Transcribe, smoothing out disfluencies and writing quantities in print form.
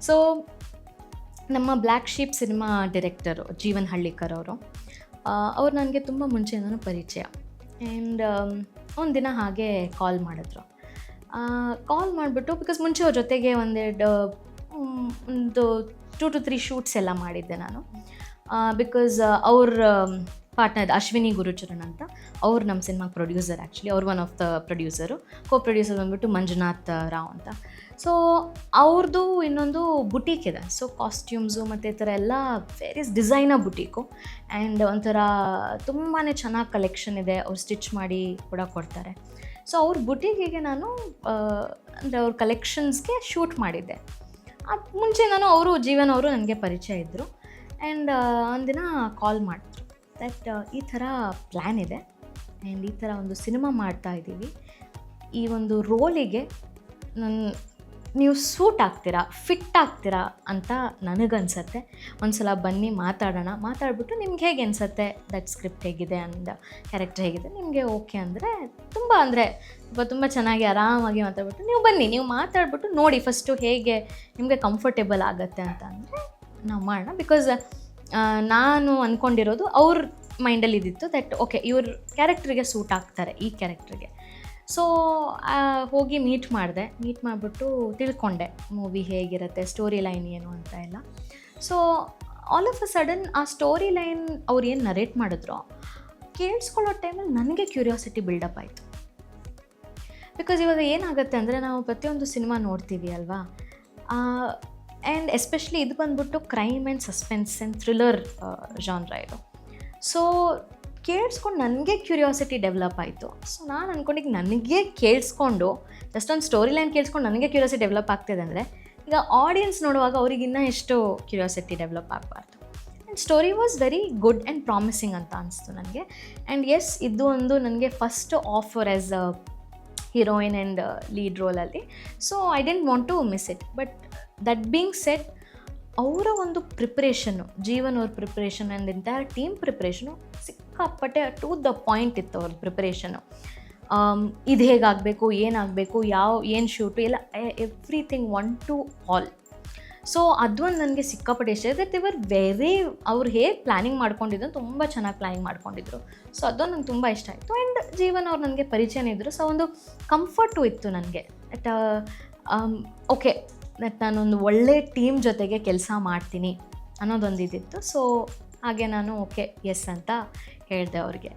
So ನಮ್ಮ black sheep cinema director Jeevan Hallikar ಅವರು, ಅವ್ರು ನನಗೆ ತುಂಬ ಮುಂಚೆಯಿಂದನೂ ಪರಿಚಯ. ಆ್ಯಂಡ್ ಒಂದಿನ ಹಾಗೆ ಕಾಲ್ ಮಾಡಿದ್ರು. ಕಾಲ್ ಮಾಡಿಬಿಟ್ಟು, ಬಿಕಾಸ್ ಮುಂಚೆ ಅವ್ರ ಜೊತೆಗೆ ಒಂದು 2 to 3 ಶೂಟ್ಸ್ ಎಲ್ಲ ಮಾಡಿದ್ದೆ ನಾನು. ಬಿಕಾಸ್ ಅವ್ರ ಪಾರ್ಟ್ನರ್ ಅಶ್ವಿನಿ ಗುರುಚರಣ್ ಅಂತ, ಅವ್ರು ನಮ್ಮ ಸಿನಿಮಾಗೆ ಪ್ರೊಡ್ಯೂಸರ್. ಆ್ಯಕ್ಚುಲಿ ಅವ್ರು one of the producer. Producer ಬಂದುಬಿಟ್ಟು ಮಂಜುನಾಥ್ ರಾವ್ ಅಂತ. ಸೊ ಅವ್ರದ್ದು ಇನ್ನೊಂದು ಬುಟೀಕ್ ಇದೆ. ಸೊ ಕಾಸ್ಟ್ಯೂಮ್ಸು ಮತ್ತು ಈ ಥರ ಎಲ್ಲ ವೇರಿಯಸ್ ಡಿಸೈನರ್ ಬುಟೀಕು. ಆ್ಯಂಡ್ ಒಂಥರ ತುಂಬಾ ಚೆನ್ನಾಗಿ ಕಲೆಕ್ಷನ್ ಇದೆ. ಅವ್ರು ಸ್ಟಿಚ್ ಮಾಡಿ ಕೂಡ ಕೊಡ್ತಾರೆ. ಸೊ ಅವ್ರ ಬುಟೀಕಿಗೆ ನಾನು ಅಂದರೆ ಅವ್ರ ಕಲೆಕ್ಷನ್ಸ್ಗೆ ಶೂಟ್ ಮಾಡಿದ್ದೆ. ಅದು ಮುಂಚೆ ಅವರು ಜೀವನ್ ಅವರು ನನಗೆ ಪರಿಚಯ ಇದ್ದರು. ಆ್ಯಂಡ್ ಒಂದಿನ ಕಾಲ್ ಮಾಡಿದ್ರು ದಟ್ ಈ ಥರ ಪ್ಲ್ಯಾನ್ ಇದೆ ಆ್ಯಂಡ್ ಈ ಥರ ಒಂದು ಸಿನಿಮಾ ಮಾಡ್ತಾಯಿದ್ದೀವಿ, ಈ ಒಂದು ರೋಲಿಗೆ ನೀವು ಸೂಟ್ ಆಗ್ತೀರಾ, ಫಿಟ್ ಆಗ್ತೀರಾ ಅಂತ ನನಗನ್ಸತ್ತೆ. ಒಂದು ಸಲ ಬನ್ನಿ ಮಾತಾಡೋಣ, ಮಾತಾಡ್ಬಿಟ್ಟು ನಿಮ್ಗೆ ಹೇಗೆ ಅನಿಸತ್ತೆ, ದಟ್ ಸ್ಕ್ರಿಪ್ಟ್ ಹೇಗಿದೆ ಅಂಡ್ ಕ್ಯಾರೆಕ್ಟರ್ ಹೇಗಿದೆ, ನಿಮಗೆ ಓಕೆ ಅಂದರೆ ತುಂಬ ಚೆನ್ನಾಗಿ ಆರಾಮಾಗಿ ಮಾತಾಡ್ಬಿಟ್ಟು ನೀವು ಬನ್ನಿ, ನೀವು ಮಾತಾಡ್ಬಿಟ್ಟು ನೋಡಿ ಫಸ್ಟು ಹೇಗೆ ನಿಮಗೆ ಕಂಫರ್ಟೇಬಲ್ ಆಗುತ್ತೆ ಅಂತ ಅಂದರೆ ನಾವು ಮಾಡೋಣ. ಬಿಕಾಸ್ ನಾನು ಅಂದ್ಕೊಂಡಿರೋದು ಅವ್ರ ಮೈಂಡಲ್ಲಿ ಇದ್ದಿತ್ತು ದಟ್ ಓಕೆ ಇವ್ರ ಕ್ಯಾರೆಕ್ಟ್ರಿಗೆ ಸೂಟ್ ಆಗ್ತಾರೆ, ಈ ಕ್ಯಾರೆಕ್ಟ್ರಿಗೆ. ಸೊ ಹೋಗಿ ಮೀಟ್ ಮಾಡಿಬಿಟ್ಟು ತಿಳ್ಕೊಂಡೆ ಮೂವಿ ಹೇಗಿರುತ್ತೆ, ಸ್ಟೋರಿ ಲೈನ್ ಏನು ಅಂತ ಎಲ್ಲ. So all of a sudden ಆ ಸ್ಟೋರಿ ಲೈನ್ ಅವ್ರು ಏನು ನರೇಟ್ ಮಾಡಿದ್ರು ಕೇಳಿಸ್ಕೊಳ್ಳೋ ಟೈಮಲ್ಲಿ ನನಗೆ ಕ್ಯೂರಿಯಾಸಿಟಿ ಬಿಲ್ಡಪ್ ಆಯಿತು. ಬಿಕಾಸ್ ಇವಾಗ ಏನಾಗುತ್ತೆ ಅಂದರೆ ನಾವು ಪ್ರತಿಯೊಂದು ಸಿನಿಮಾ ನೋಡ್ತೀವಿ ಅಲ್ವಾ, ಆ್ಯಂಡ್ ಎಸ್ಪೆಷಲಿ ಇದು ಬಂದ್ಬಿಟ್ಟು crime and suspense and thriller genre ಇದು. ಸೊ ಕೇಳಿಸ್ಕೊಂಡು ನನಗೆ ಕ್ಯೂರಿಯಾಸಿಟಿ ಡೆವಲಪ್ ಆಯಿತು. ಸೊ ನಾನು ಅಂದ್ಕೊಂಡಿದ್ದು ನನಗೆ ಕೇಳಿಸ್ಕೊಂಡು ಜಸ್ಟ್ ಒಂದು ಸ್ಟೋರಿ ಲೈನ್ ಕೇಳಿಸ್ಕೊಂಡು ನನಗೆ ಕ್ಯೂರಿಯಾಸಿಟಿ ಡೆವಲಪ್ ಆಗ್ತಿದೆ ಅಂದರೆ ಈಗ ಆಡಿಯನ್ಸ್ ನೋಡುವಾಗ ಅವ್ರಿಗಿನ್ನೂ ಎಷ್ಟು ಕ್ಯೂರಿಯಾಸಿಟಿ ಡೆವಲಪ್ ಆಗಬಾರ್ದು. And story was very good and promising ಅಂತ ಅನಿಸ್ತು ನನಗೆ. ಆ್ಯಂಡ್ ಎಸ್, ಇದು ಒಂದು ನನಗೆ first offer as a heroine and lead ರೋಲಲ್ಲಿ. So I didn't want to miss it. But that being set, ಅವರ ಒಂದು ಪ್ರಿಪ್ರೇಷನ್ನು, ಜೀವನ್ ಅವ್ರ preparation and entire team preparation ಸಿಕ್ಕಾಪಟ್ಟೆ ಟು ದ ಪಾಯಿಂಟ್ ಇತ್ತು ಅವ್ರ ಪ್ರಿಪ್ರೇಷನು. ಇದು ಹೇಗಾಗಬೇಕು, ಏನಾಗಬೇಕು, ಏನು ಶೂಟು ಎಲ್ಲ, ಎವ್ರಿಥಿಂಗ್ 1 to all. ಸೊ ಅದೊಂದು ನನಗೆ ಸಿಕ್ಕಾಪಟ್ಟೆ ಇಷ್ಟ ಇದೆ. ಅವ್ರು ಹೇಗೆ ಪ್ಲ್ಯಾನಿಂಗ್ ಮಾಡ್ಕೊಂಡಿದ್ರು, ತುಂಬ ಚೆನ್ನಾಗಿ ಪ್ಲ್ಯಾನಿಂಗ್ ಮಾಡ್ಕೊಂಡಿದ್ರು. ಸೊ ಅದೊಂದು ನಂಗೆ ತುಂಬ ಇಷ್ಟ ಆಯಿತು. ಆ್ಯಂಡ್ ಜೀವನ್ ಅವ್ರು ನನಗೆ ಪರಿಚಯನೇ ಇದ್ದರು. ಸೊ ಒಂದು ಕಂಫರ್ಟು ಇತ್ತು ನನಗೆ ದಟ್ ಓಕೆ ದಟ್ ನಾನೊಂದು ಒಳ್ಳೆ ಟೀಮ್ ಜೊತೆಗೆ ಕೆಲಸ ಮಾಡ್ತೀನಿ ಅನ್ನೋದೊಂದು ಇದಿತ್ತು. ಸೊ ಹಾಗೆ ನಾನು ಓಕೆ ಎಸ್ ಅಂತ ಹೇಳಿದೆ ಅವ್ರಿಗೆ.